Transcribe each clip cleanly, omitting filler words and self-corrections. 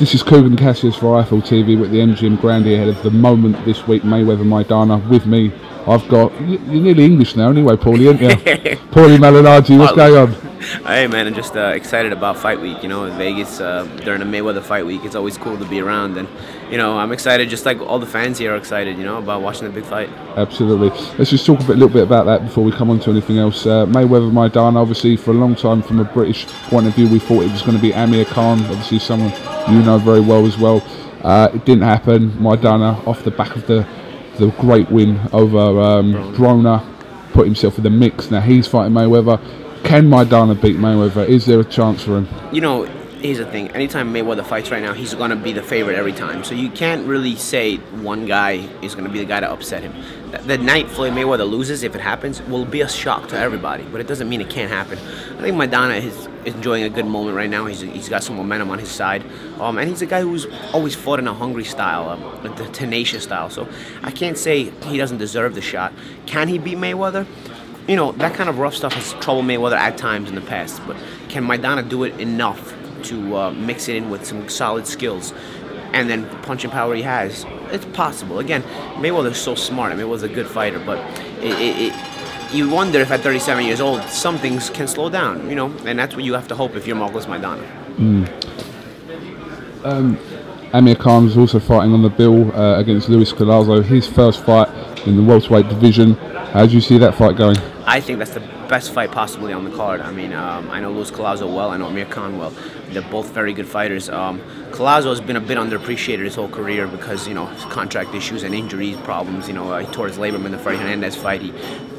This is Kugan Cassius for iFL TV with the MGM Grande ahead of the moment this week, Mayweather Maidana. With me, I've got, you're nearly English now anyway, Paulie, aren't you? Paulie Malingnagggi, what's going on? Hey man, I'm just excited about fight week, you know, in Vegas during the Mayweather fight week. It's always cool to be around, and you know, I'm excited just like all the fans here are excited, you know, about watching the big fight. Absolutely. Let's just talk a little bit about that before we come on to anything else. Mayweather Maidana, obviously for a long time from a British point of view we thought it was going to be Amir Khan, obviously someone you know very well as well. It didn't happen. Maidana, off the back of the great win over Broner, put himself in the mix. Now he's fighting Mayweather. Can Maidana beat Mayweather? Is there a chance for him? You know, here's the thing. Anytime Mayweather fights right now, he's going to be the favorite every time. So you can't really say one guy is going to be the guy to upset him. The night Floyd Mayweather loses, if it happens, will be a shock to everybody. But it doesn't mean it can't happen. I think Maidana is enjoying a good moment right now. He's got some momentum on his side. And he's a guy who's always fought in a hungry style, the tenacious style. So I can't say he doesn't deserve the shot. Can he beat Mayweather? You know, that kind of rough stuff has troubled Mayweather at times in the past, but can Maidana do it enough to mix it in with some solid skills and then the punching power he has? It's possible. Again, Mayweather's so smart. I mean, Mayweather's a good fighter, but you wonder if at 37 years old, some things can slow down, you know, and that's what you have to hope if you're Marcos Maidana. Amir Khan is also fighting on the bill against Collazo, his first fight in the welterweight division. How do you see that fight going? I think that's the best fight possibly on the card. I mean, I know Collazo well, I know Amir Khan well. They're both very good fighters. Collazo has been a bit underappreciated his whole career because, you know, contract issues and injuries, problems. You know, he tore his labrum in the Freddie Hernandez fight. He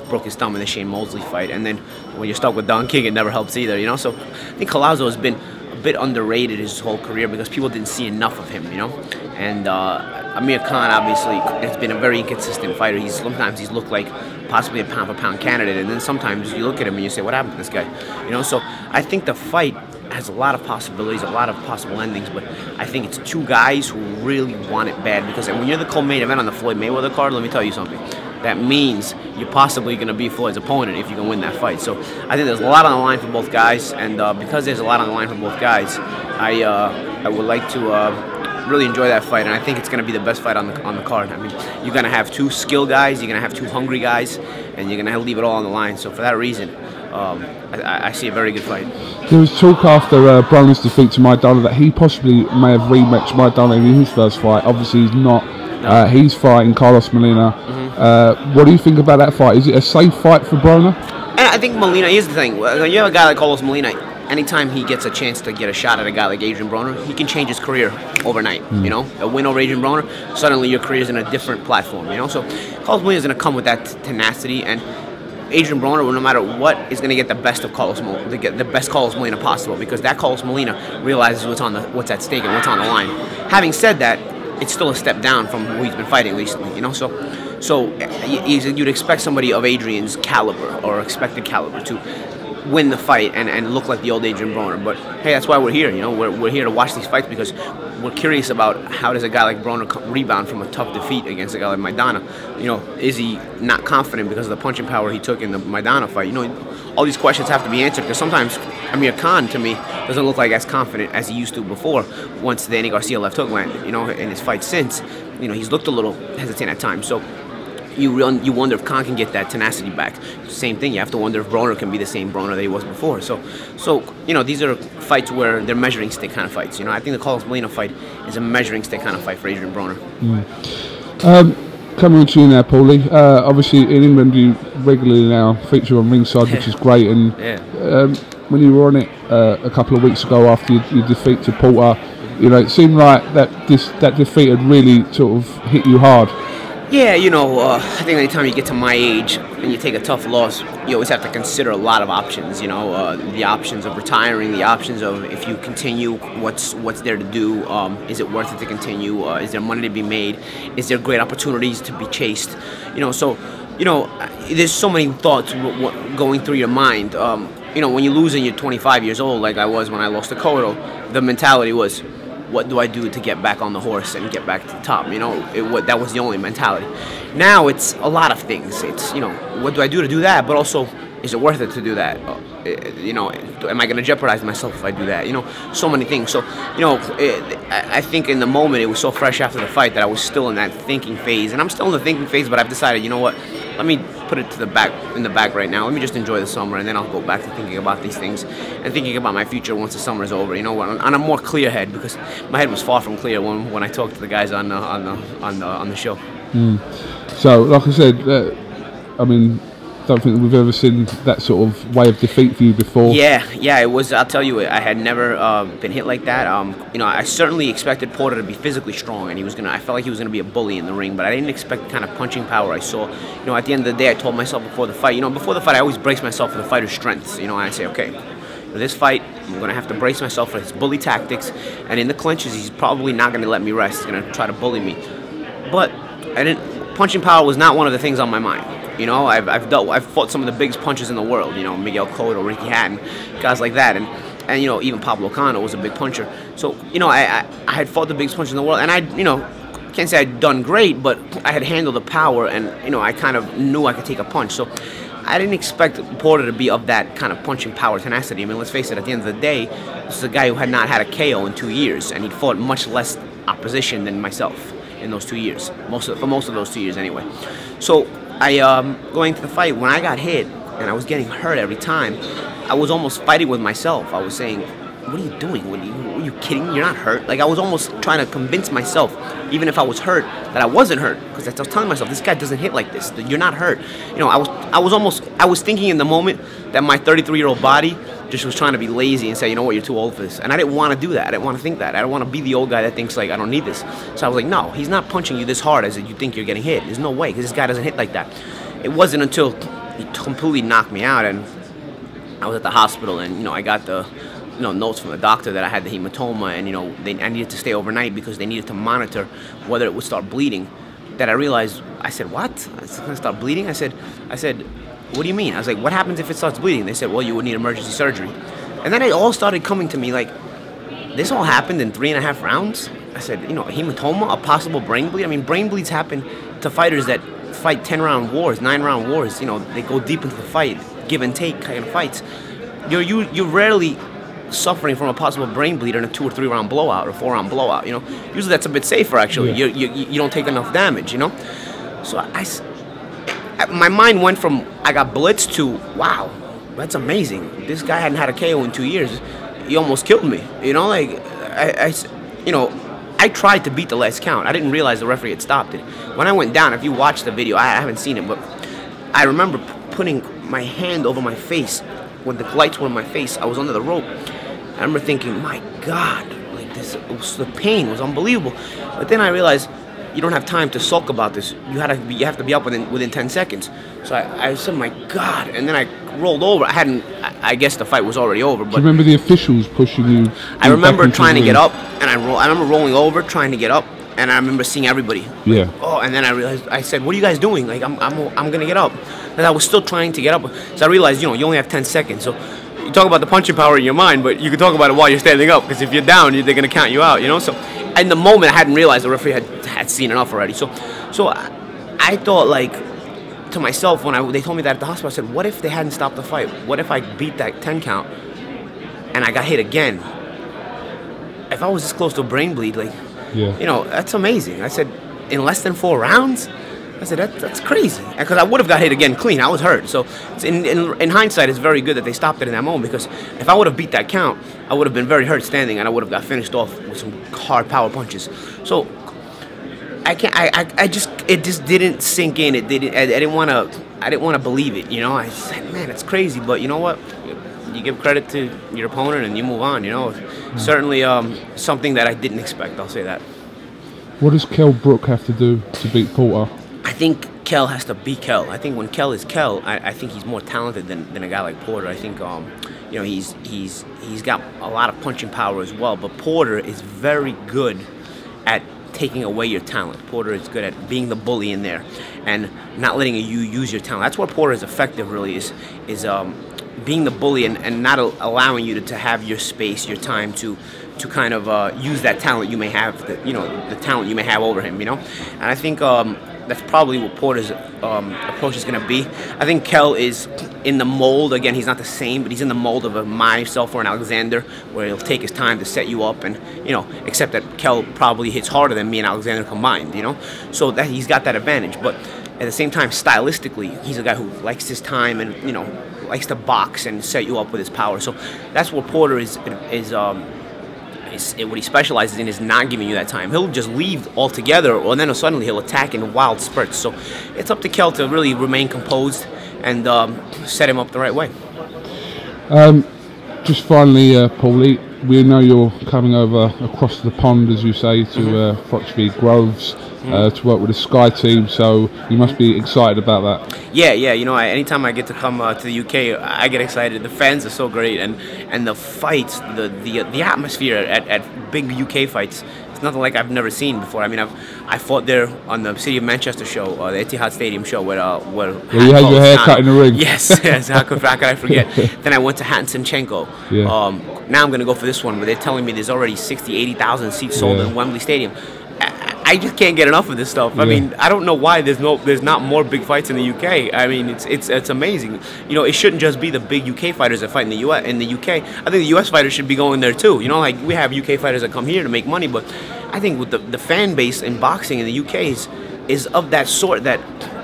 broke his thumb in the Shane Mosley fight. And then when you're stuck with Don King, it never helps either, you know. So I think Collazo has been a bit underrated his whole career because people didn't see enough of him, you know. And Amir Khan obviously has been a very inconsistent fighter. Sometimes he's looked like possibly a pound-for-pound candidate, and then sometimes you look at him and you say, what happened to this guy? You know, so I think the fight has a lot of possibilities, a lot of possible endings, but I think it's two guys who really want it bad, because when you're the co-main event on the Floyd Mayweather card, let me tell you something. That means you're possibly going to be Floyd's opponent if you can win that fight. So I think there's a lot on the line for both guys, and because there's a lot on the line for both guys, I would like to really enjoy that fight, and I think it's going to be the best fight on the card. I mean, you're going to have two skill guys, you're going to have two hungry guys, and you're going to leave it all on the line. So for that reason, I see a very good fight. There was talk after Broner's defeat to Maidana that he possibly may have rematched Maidana in his first fight. Obviously he's not. No. He's fighting Carlos Molina. What do you think about that fight? Is it a safe fight for Broner? And I think Molina, here's the thing, when you have a guy like Carlos Molina, anytime he gets a chance to get a shot at a guy like Adrian Broner, he can change his career overnight, you know? A win over Adrian Broner, suddenly your career's in a different platform, you know? So Carlos Molina's going to come with that tenacity, and Adrian Broner, no matter what, is going to get the best of Carlos Molina, the best Carlos Molina possible, because that Carlos Molina realizes what's at stake and what's on the line. Having said that, it's still a step down from who he's been fighting recently, you know? So you'd expect somebody of Adrian's caliber or expected caliber to win the fight and look like the old Adrian Broner. But hey, that's why we're here, you know. We're here to watch these fights because we're curious about how does a guy like Broner rebound from a tough defeat against a guy like Maidana. You know, is he not confident because of the punching power he took in the Maidana fight? You know, all these questions have to be answered because sometimes Amir Khan, to me, doesn't look like as confident as he used to before once the Andy Garcia left hook landed. You know, in his fight since, you know, he's looked a little hesitant at times. So you wonder if Khan can get that tenacity back. Same thing, you have to wonder if Broner can be the same Broner that he was before. So you know, these are fights where they're measuring stick kind of fights. You know, I think the Carlos Molina fight is a measuring stick kind of fight for Adrian Broner. Coming on to you now, Paulie. Obviously in England you regularly now feature on ringside, which is great. And when you were on it a couple of weeks ago after your defeat to Porter, you know, it seemed like that defeat had really sort of hit you hard. Yeah, you know, I think anytime you get to my age and you take a tough loss, you always have to consider a lot of options, you know, the options of retiring, the options of if you continue, what's there to do, is it worth it to continue, is there money to be made, is there great opportunities to be chased, you know, so, you know, there's so many thoughts going through your mind. You know, when you lose and you're 25 years old, like I was when I lost to Cotto, the mentality was, what do I do to get back on the horse and get back to the top? You know, that was the only mentality. Now it's a lot of things. It's, you know, what do I do to do that? But also, is it worth it to do that? You know, am I going to jeopardize myself if I do that? You know, so many things. So, you know, I think in the moment it was so fresh after the fight that I was still in that thinking phase. And I'm still in the thinking phase, but I've decided, you know what, let me put it to the back, in the back right now. Let me just enjoy the summer, and then I'll go back to thinking about these things and thinking about my future once the summer is over. You know, on a more clear head, because my head was far from clear when I talked to the guys on the show. So, like I said, I mean, don't think we've ever seen that sort of way of defeat for you before. Yeah, it was. I'll tell you, I had never been hit like that. You know, I certainly expected Porter to be physically strong, and I felt like he was gonna be a bully in the ring, but I didn't expect the kind of punching power I saw. You know, at the end of the day, I told myself before the fight. You know, before the fight, I always brace myself for the fighter's strengths. You know, and I say, okay, for this fight, I'm gonna have to brace myself for his bully tactics, and in the clinches, he's probably not gonna let me rest. He's gonna try to bully me. But punching power was not one of the things on my mind. You know, I've fought some of the biggest punchers in the world. You know, Miguel Cotto, Ricky Hatton, guys like that, and you know, even Pablo Cano was a big puncher. So, you know, I had fought the biggest puncher in the world, and you know, can't say I'd done great, but I had handled the power, and you know, I kind of knew I could take a punch. So I didn't expect Porter to be of that kind of punching power tenacity. I mean, let's face it, at the end of the day, this is a guy who had not had a KO in 2 years, and he'd fought much less opposition than myself in those 2 years, for most of those 2 years anyway. So going to the fight, when I got hit and I was getting hurt every time, I was almost fighting with myself. I was saying, what are you doing? Are you kidding me? You're not hurt. Like, I was almost trying to convince myself, even if I was hurt, that I wasn't hurt, because I was telling myself, this guy doesn't hit like this. You're not hurt. You know, I was thinking in the moment that my 33-year-old body just was trying to be lazy and say, you know what, you're too old for this. And I didn't want to do that. I didn't want to think that. I don't want to be the old guy that thinks, like, I don't need this. So I was like, no, he's not punching you this hard as you think you're getting hit. There's no way, because this guy doesn't hit like that. It wasn't until he completely knocked me out, and I was at the hospital, and, you know, I got the, you know, notes from the doctor that I had the hematoma, and, you know, I needed to stay overnight because they needed to monitor whether it would start bleeding. That I realized, I said, what? It's going to start bleeding? I said, what do you mean? I was like, what happens if it starts bleeding? They said, well, you would need emergency surgery. And then it all started coming to me like, this all happened in 3.5 rounds? I said, you know, a hematoma, a possible brain bleed? I mean, brain bleeds happen to fighters that fight 10-round wars, 9-round wars. You know, they go deep into the fight, give and take kind of fights. You're rarely suffering from a possible brain bleed in a 2 or 3 round blowout or 4 round blowout. You know, usually that's a bit safer actually. Yeah. You don't take enough damage. You know, so my mind went from I got blitzed to wow, that's amazing. This guy hadn't had a KO in 2 years. He almost killed me. You know, like you know, I tried to beat the last count. I didn't realize the referee had stopped it. When I went down, if you watch the video, I haven't seen it, but I remember putting my hand over my face when the lights were in my face. I was under the rope. I remember thinking, my God, like this, the pain was unbelievable. But then I realized you don't have time to sulk about this. You have to be up within 10 seconds. So I said, my God, and then I rolled over. I guess the fight was already over. But do you remember the officials pushing you? I remember trying to get up, and I remember rolling over, trying to get up, and I remember seeing everybody. Yeah. Like, oh, and then I realized, I said, what are you guys doing? Like, I'm gonna get up. And I was still trying to get up. So I realized, you know, you only have 10 seconds. So you talk about the punching power in your mind, but you can talk about it while you're standing up, because if you're down, they're gonna count you out, you know? So in the moment, I hadn't realized the referee had seen enough already. So I thought, like, to myself, when they told me that at the hospital, I said, what if they hadn't stopped the fight? What if I beat that 10 count and I got hit again? If I was this close to a brain bleed, like, yeah, you know, that's amazing. I said, in less than 4 rounds? I said, that's crazy. Because I would have got hit again clean. I was hurt. So in hindsight, it's very good that they stopped it in that moment, because if I would have beat that count, I would have been very hurt standing, and I would have got finished off with some hard power punches. So it just didn't sink in. It didn't. I didn't want to believe it. You know, I said, man, it's crazy. But you know what? You give credit to your opponent and you move on. You know, certainly something that I didn't expect. I'll say that. What does Kell Brook have to do to beat Porter? I think Kell has to beat Kell. I think when Kell is Kell, I think he's more talented than a guy like Porter. I think you know, he's got a lot of punching power as well. But Porter is very good at taking away your talent. Porter is good at being the bully in there and not letting you use your talent. That's where Porter is effective, really, is being the bully and not allowing you to have your space, your time to kind of use that talent you may have, the talent you may have over him, And I think that's probably what Porter's approach is going to be. I think Kell is in the mold. Again, he's not the same, but he's in the mold of a myself or an Alexander, where he'll take his time to set you up, and except that Kell probably hits harder than me and Alexander combined, so that he's got that advantage. But at the same time, stylistically, he's a guy who likes his time and likes to box and set you up with his power. So that's what Porter is what he specializes in, is not giving you that time. He'll just leave altogether, or then suddenly he'll attack in wild spurts. So it's up to Kell to really remain composed and set him up the right way. Just finally, Paulie, we know you're coming over across the pond, as you say, to Froch v Groves to work with the Sky team, so you must be excited about that. Yeah. Anytime I get to come to the UK, I get excited. The fans are so great, and the fights, the atmosphere at big UK fights, it's nothing like I've never seen before. I mean, I fought there on the City of Manchester show, the Etihad Stadium show, where you had your hair cut in the ring. Yes. How could I forget? Then I went to Hatton-Sinchenko. Yeah. Now I'm going to go for this one, where they're telling me there's already 60, 80,000 seats sold in Wembley Stadium. I just can't get enough of this stuff. I mean, I don't know why there's not more big fights in the UK. I mean, it's amazing. It shouldn't just be the big UK fighters that fight in the UK. I think the US fighters should be going there too. Like we have UK fighters that come here to make money, but I think with the fan base in boxing in the UK is of that sort that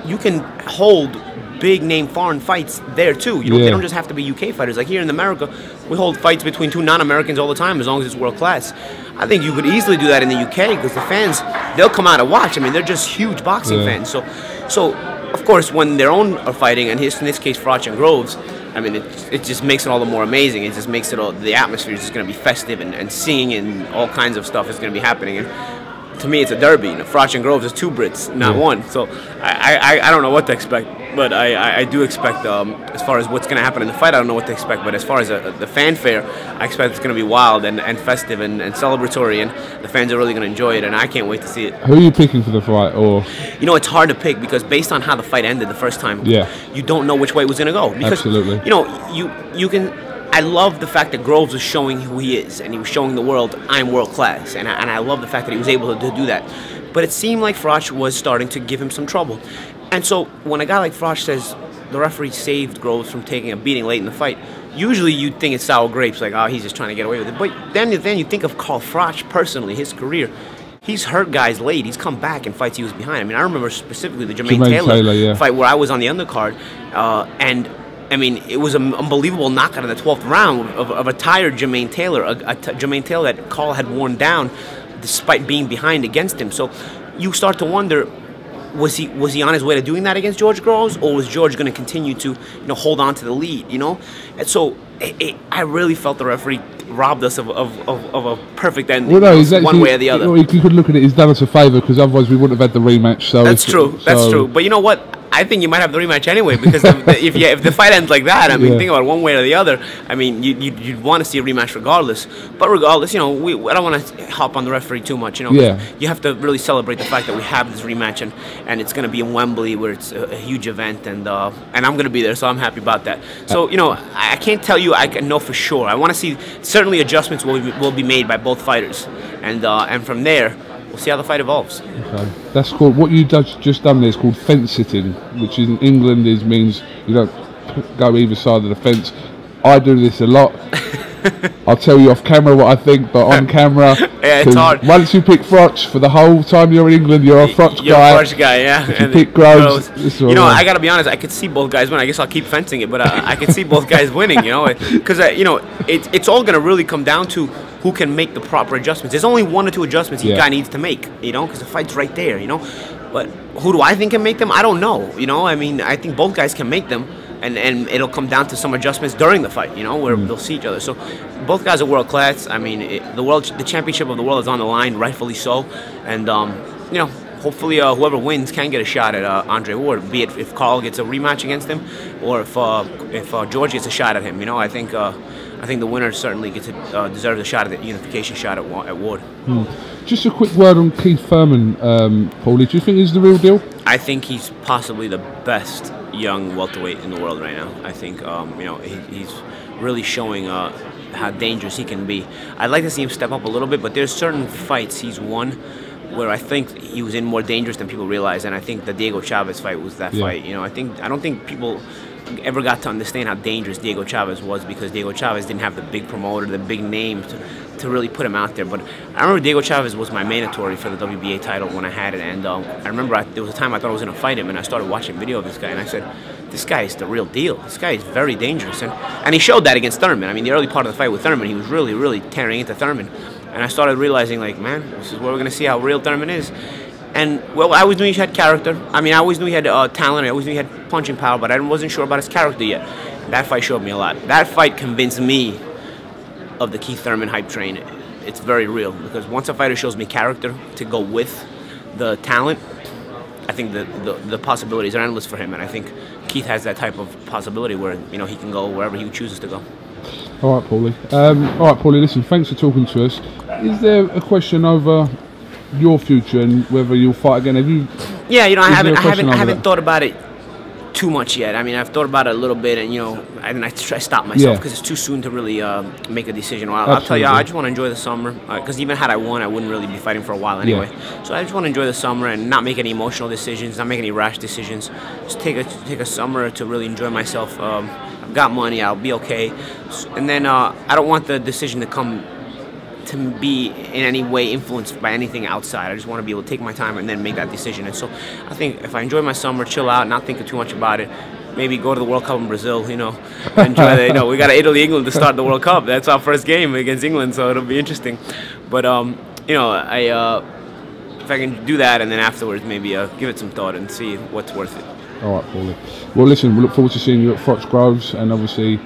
you can hold big name foreign fights there too. They don't just have to be UK fighters. Like here in America, we hold fights between two non-Americans all the time, as long as it's world class. I think you could easily do that in the UK, because the fans, they'll come out to watch. I mean, they're just huge boxing fans. So of course, when their own are fighting, and in this case Froch and Groves, I mean, it just makes it all the more amazing. It just makes it all, the atmosphere is just going to be festive, and singing and all kinds of stuff is going to be happening. And to me, it's a derby. Froch and Groves is two Brits, not one. So I don't know what to expect. But I do expect, as far as what's going to happen in the fight, I don't know what to expect. But as far as the fanfare, I expect it's going to be wild and festive and celebratory, and the fans are really going to enjoy it, and I can't wait to see it. Who are you picking for the fight? Or it's hard to pick, because based on how the fight ended the first time, you don't know which way it was going to go. Because, absolutely. You can. I love the fact that Groves was showing who he is, and he was showing the world, I'm world class, and I love the fact that he was able to do that. But it seemed like Froch was starting to give him some trouble. And so when a guy like Froch says the referee saved Groves from taking a beating late in the fight, usually you'd think it's sour grapes, like, oh, he's just trying to get away with it. But then you think of Carl Froch personally, his career. He's hurt guys late. He's come back in fights he was behind. I mean, I remember specifically the Jermaine Taylor fight where I was on the undercard, and I mean, it was an unbelievable knockout in the 12th round of a tired Jermaine Taylor, Jermaine Taylor that Carl had worn down despite being behind against him. So you start to wonder, was he on his way to doing that against George Groves, or was George going to continue to hold on to the lead? And so I really felt the referee robbed us of a perfect ending. Well, no, one way or the other. You could look at it, he's done us a favour, because otherwise we wouldn't have had the rematch. So that's true. That's true. But you know what? I think you might have the rematch anyway, because if the fight ends like that, I mean, think about it, one way or the other. I mean, you'd want to see a rematch regardless. But regardless, I don't want to hop on the referee too much. You have to really celebrate the fact that we have this rematch, and it's going to be in Wembley, where it's a huge event, and I'm going to be there, so I'm happy about that. So I can't tell you I can know for sure. I want to see, certainly adjustments will be made by both fighters, and from there, we'll see how the fight evolves. Okay. That's called, what you just done there is called fence sitting, which in England means you don't go either side of the fence. I do this a lot. I'll tell you off camera what I think, but on camera, it's hard. Once you pick Froch, for the whole time you're in England, you're a Froch guy. You're a Froch guy, yeah. If you pick Groves, I gotta be honest, I could see both guys win. I guess I'll keep fencing it, but I could see both guys winning, because it's all gonna really come down to who can make the proper adjustments. There's only 1 or 2 adjustments each guy needs to make, because the fight's right there, But who do I think can make them? I don't know, I mean, I think both guys can make them. And it'll come down to some adjustments during the fight, where they'll see each other. So both guys are world class. I mean, the championship of the world is on the line, rightfully so. And hopefully whoever wins can get a shot at Andre Ward, be it if Carl gets a rematch against him, or if George gets a shot at him. I think the winner certainly gets deserves a shot at the unification shot at Ward. Just a quick word on Keith Thurman, Paulie. Do you think he's the real deal? I think he's possibly the best young welterweight in the world right now. I think he's really showing how dangerous he can be. I'd like to see him step up a little bit, but there's certain fights he's won where I think he was in more dangerous than people realize, and I think the Diego Chavez fight was that fight. You know, I don't think people ever got to understand how dangerous Diego Chavez was, because Diego Chavez didn't have the big promoter, the big name to really put him out there. But I remember Diego Chavez was my mandatory for the WBA title when I had it, and I remember there was a time I thought I was going to fight him, and I started watching video of this guy, and I said, this guy is the real deal. This guy is very dangerous, and he showed that against Thurman. I mean, the early part of the fight with Thurman, he was really, really tearing into Thurman, and I started realizing, like, man, this is where we're going to see how real Thurman is. And, well, I always knew he had character. I mean, I always knew he had talent. I always knew he had punching power, but I wasn't sure about his character yet. That fight showed me a lot. That fight convinced me of the Keith Thurman hype train. It's very real, because once a fighter shows me character to go with the talent, I think the possibilities are endless for him, and I think Keith has that type of possibility where, you know, he can go wherever he chooses to go. All right, Paulie. Listen, thanks for talking to us. Is there a question over your future and whether you'll fight again? Have you? Yeah, you know, I haven't thought about it too much yet. I mean, I've thought about it a little bit, and, you know, I stopped myself because it's too soon to really make a decision. Well, I'll tell you, I just want to enjoy the summer, because even had I won, I wouldn't really be fighting for a while anyway. So I just want to enjoy the summer and not make any emotional decisions, not make any rash decisions. Just take a summer to really enjoy myself. I've got money, I'll be okay, and then I don't want the decision to come to be in any way influenced by anything outside. I just want to be able to take my time and then make that decision. And so I think if I enjoy my summer, chill out, not thinking too much about it, maybe go to the World Cup in Brazil, you know, enjoy the, you know, we got Italy, England to start the World Cup. That's our first game against England, so it'll be interesting. But, you know, if I can do that and then afterwards maybe give it some thought and see what's worth it. All right, Paulie. Well, listen, we look forward to seeing you at Froch Groves, and obviously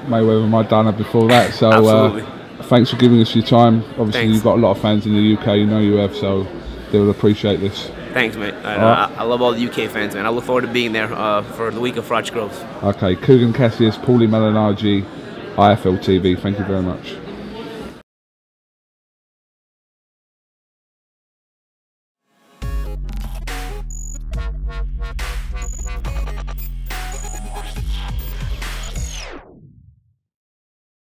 Mayweather and Maidana before that. So absolutely. Thanks for giving us your time. Obviously, Thanks. You've got a lot of fans in the UK, you know you have, so they will appreciate this. Thanks, mate. I love all the UK fans, man. I look forward to being there for the week of Froch Groves. Okay, Kugan Cassius, Paulie Malingnaggì, IFL TV. Thank you very much.